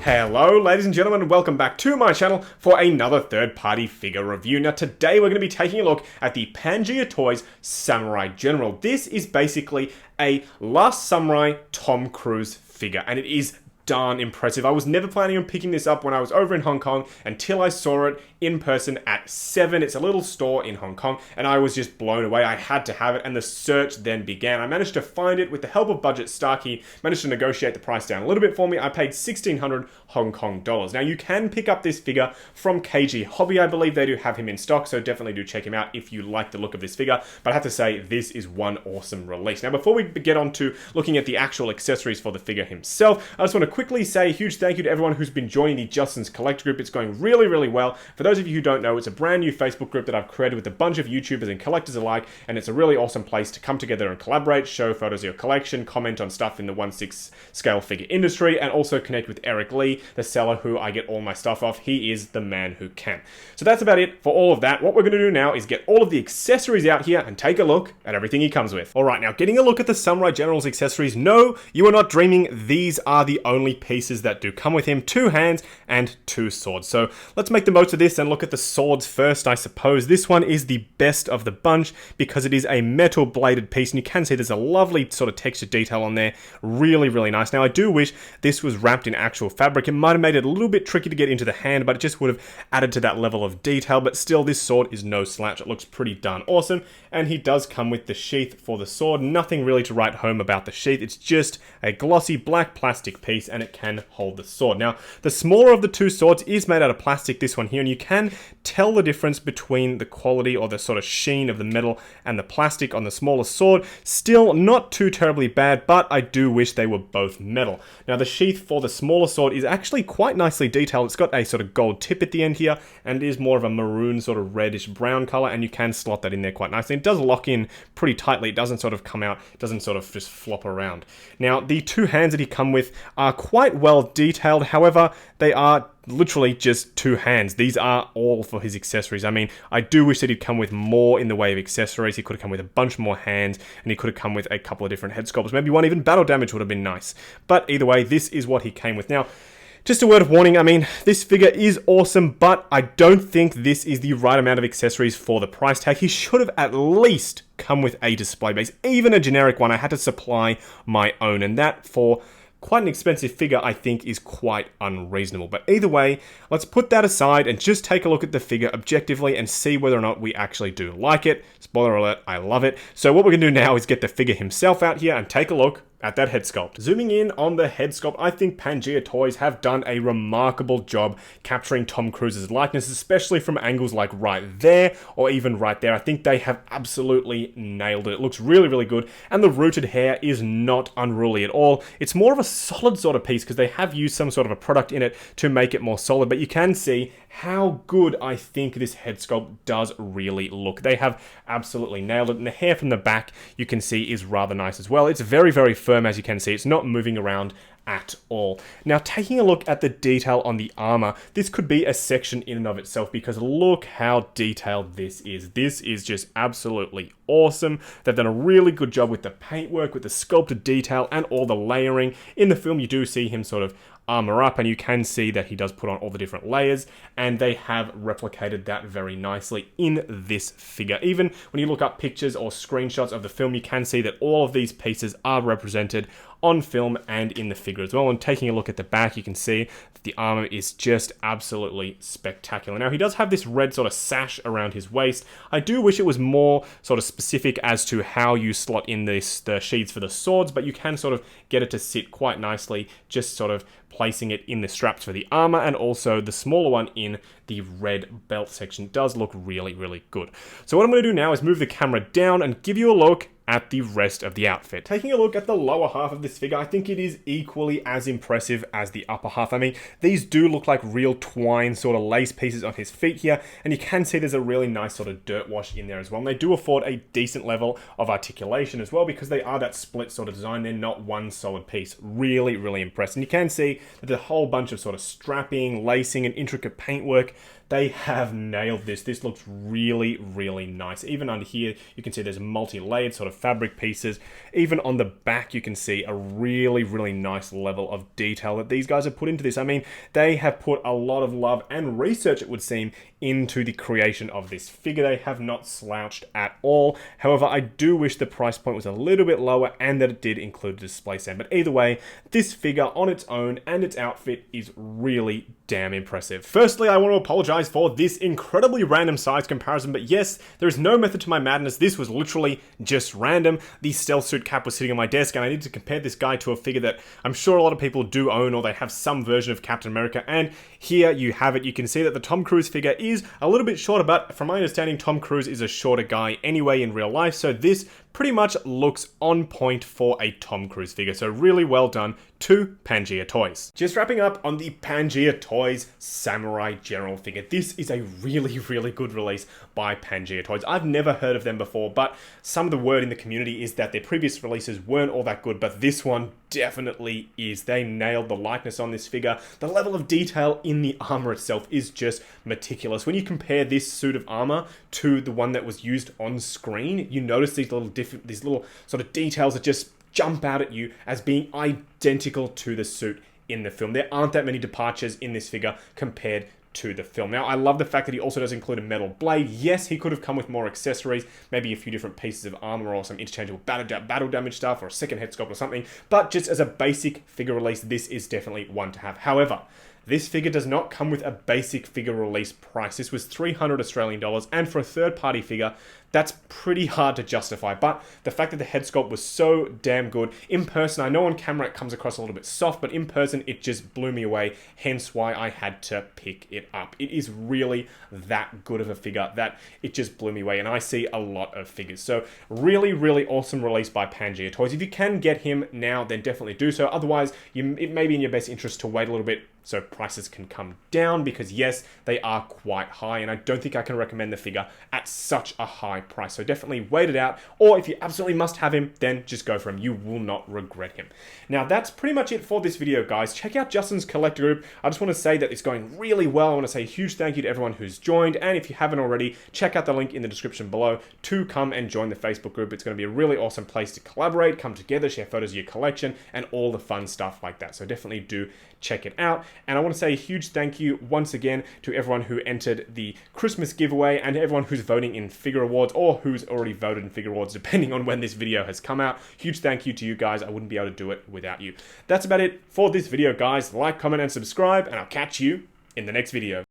Hello ladies and gentlemen, and welcome back to my channel for another third-party figure review. Now today we're going to be taking a look at the Pangaea Toys Samurai General. This is basically a Last Samurai Tom Cruise figure, and it is darn impressive. I was never planning on picking this up when I was over in Hong Kong until I saw it in person at 7. It's a little store in Hong Kong, and I was just blown away. I had to have it, and the search then began. I managed to find it with the help of Budget Starkey, managed to negotiate the price down a little bit for me. I paid 1,600 Hong Kong dollars. Now you can pick up this figure from KG Hobby. I believe they do have him in stock, so definitely do check him out if you like the look of this figure. But I have to say, this is one awesome release. Now before we get on to looking at the actual accessories for the figure himself, I just want to quickly say a huge thank you to everyone who's been joining the Justin's Collector group. It's going really, really well. For those of you who don't know, it's a brand new Facebook group that I've created with a bunch of YouTubers and collectors alike, and it's a really awesome place to come together and collaborate, show photos of your collection, comment on stuff in the 1/6 scale figure industry, and also connect with Eric Lee, the seller who I get all my stuff off. He is the man who can. So that's about it for all of that. What we're going to do now is get all of the accessories out here and take a look at everything he comes with. Alright, now getting a look at the Samurai General's accessories. No, you are not dreaming. These are the only pieces that do come with him: 2 hands and 2 swords. So let's make the most of this and look at the swords first, I suppose. This one is the best of the bunch because it is a metal bladed piece, and you can see there's a lovely sort of texture detail on there. Really, really nice. Now I do wish this was wrapped in actual fabric. It might have made it a little bit tricky to get into the hand, but it just would have added to that level of detail. But still, this sword is no slouch. It looks pretty darn awesome, and he does come with the sheath for the sword. Nothing really to write home about the sheath. It's just a glossy black plastic piece, and it can hold the sword. Now, the smaller of the 2 swords is made out of plastic, this one here, and you can tell the difference between the quality or the sort of sheen of the metal and the plastic on the smaller sword. Still not too terribly bad, but I do wish they were both metal. Now, the sheath for the smaller sword is actually quite nicely detailed. It's got a sort of gold tip at the end here, and it is more of a maroon sort of reddish brown color, and you can slot that in there quite nicely. It does lock in pretty tightly. It doesn't sort of come out, it doesn't sort of just flop around. Now, the 2 hands that he come with are quite well detailed. However, they are literally just 2 hands. These are all for his accessories. I mean, I do wish that he'd come with more in the way of accessories. He could have come with a bunch more hands, and he could have come with a couple of different head sculpts. Maybe one even battle damage would have been nice. But either way, this is what he came with. Now, just a word of warning, I mean, this figure is awesome, but I don't think this is the right amount of accessories for the price tag. He should have at least come with a display base, even a generic one. I had to supply my own, and that for quite an expensive figure, I think, is quite unreasonable. But either way, let's put that aside and just take a look at the figure objectively and see whether or not we actually do like it. Spoiler alert, I love it. So what we're going to do now is get the figure himself out here and take a look at that head sculpt. Zooming in on the head sculpt, I think Pangaea Toys have done a remarkable job capturing Tom Cruise's likeness, especially from angles like right there or even right there. I think they have absolutely nailed it. It looks really, really good, and the rooted hair is not unruly at all. It's more of a solid sort of piece because they have used some sort of a product in it to make it more solid, but you can see how good I think this head sculpt does really look. They have absolutely nailed it, and the hair from the back, you can see, is rather nice as well. It's very, very firm, as you can see. It's not moving around at all. Now, taking a look at the detail on the armor, this could be a section in and of itself because look how detailed this is. This is just absolutely awesome. They've done a really good job with the paintwork, with the sculpted detail, and all the layering. In the film, you do see him sort of armor up, and you can see that he does put on all the different layers, and they have replicated that very nicely in this figure. Even when you look up pictures or screenshots of the film, you can see that all of these pieces are represented on film and in the figure as well. And taking a look at the back, you can see that the armor is just absolutely spectacular. Now, he does have this red sort of sash around his waist. I do wish it was more sort of specific as to how you slot in the sheaths for the swords, but you can sort of get it to sit quite nicely, just sort of placing it in the straps for the armor, and also the smaller one in the red belt section does look really, really good. So what I'm going to do now is move the camera down and give you a look at the rest of the outfit. Taking a look at the lower half of this figure, I think it is equally as impressive as the upper half. I mean, these do look like real twine sort of lace pieces on his feet here, and you can see there's a really nice sort of dirt wash in there as well. And they do afford a decent level of articulation as well because they are that split sort of design. They're not one solid piece. Really, really impressed. And you can see that there's a whole bunch of sort of strapping, lacing, and intricate paintwork they have nailed this. This looks really, really nice. Even under here, you can see there's multi-layered sort of fabric pieces. Even on the back, you can see a really, really nice level of detail that these guys have put into this. I mean, they have put a lot of love and research, it would seem, into the creation of this figure. They have not slouched at all. However, I do wish the price point was a little bit lower and that it did include a display stand. But either way, this figure on its own and its outfit is really damn impressive. Firstly, I want to apologize for this incredibly random size comparison, but yes, there is no method to my madness. This was literally just random. The stealth suit cap was sitting on my desk and I needed to compare this guy to a figure that I'm sure a lot of people do own, or they have some version of Captain America, and here you have it. You can see that the Tom Cruise figure is a little bit shorter, but from my understanding, Tom Cruise is a shorter guy anyway in real life, so this pretty much looks on point for a Tom Cruise figure. So really well done to Pangaea Toys. Just wrapping up on the Pangaea Toys Samurai General figure. This is a really, really good release by Pangaea Toys. I've never heard of them before, but some of the word in the community is that their previous releases weren't all that good, but this one definitely is. They nailed the likeness on this figure. The level of detail in the armor itself is just meticulous. When you compare this suit of armor to the one that was used on screen, you notice these little sort of details that just jump out at you as being identical to the suit in the film. There aren't that many departures in this figure compared to the film. Now, I love the fact that he also does include a metal blade. Yes, he could have come with more accessories, maybe a few different pieces of armor or some interchangeable battle damage stuff or a second head sculpt or something, but just as a basic figure release, this is definitely one to have. However, this figure does not come with a basic figure release price. This was 300 Australian dollars, and for a third-party figure, that's pretty hard to justify. But the fact that the head sculpt was so damn good, in person, I know on camera it comes across a little bit soft, but in person it just blew me away, hence why I had to pick it up. It is really that good of a figure that it just blew me away, and I see a lot of figures. So really, really awesome release by Pangaea Toys. If you can get him now, then definitely do so. Otherwise, it may be in your best interest to wait a little bit so prices can come down, because yes, they are quite high, and I don't think I can recommend the figure at such a high price. So definitely wait it out, or if you absolutely must have him, then just go for him. You will not regret him. Now, that's pretty much it for this video, guys. Check out Justin's collector group. I just want to say that it's going really well. I want to say a huge thank you to everyone who's joined, and if you haven't already, check out the link in the description below to come and join the Facebook group. It's going to be a really awesome place to collaborate, come together, share photos of your collection, and all the fun stuff like that. So definitely do check it out. And I want to say a huge thank you once again to everyone who entered the Christmas giveaway, and everyone who's voting in Figure Awards, or who's already voted in Figure Awards, depending on when this video has come out. Huge thank you to you guys. I wouldn't be able to do it without you. That's about it for this video, guys. Like, comment, and subscribe, and I'll catch you in the next video.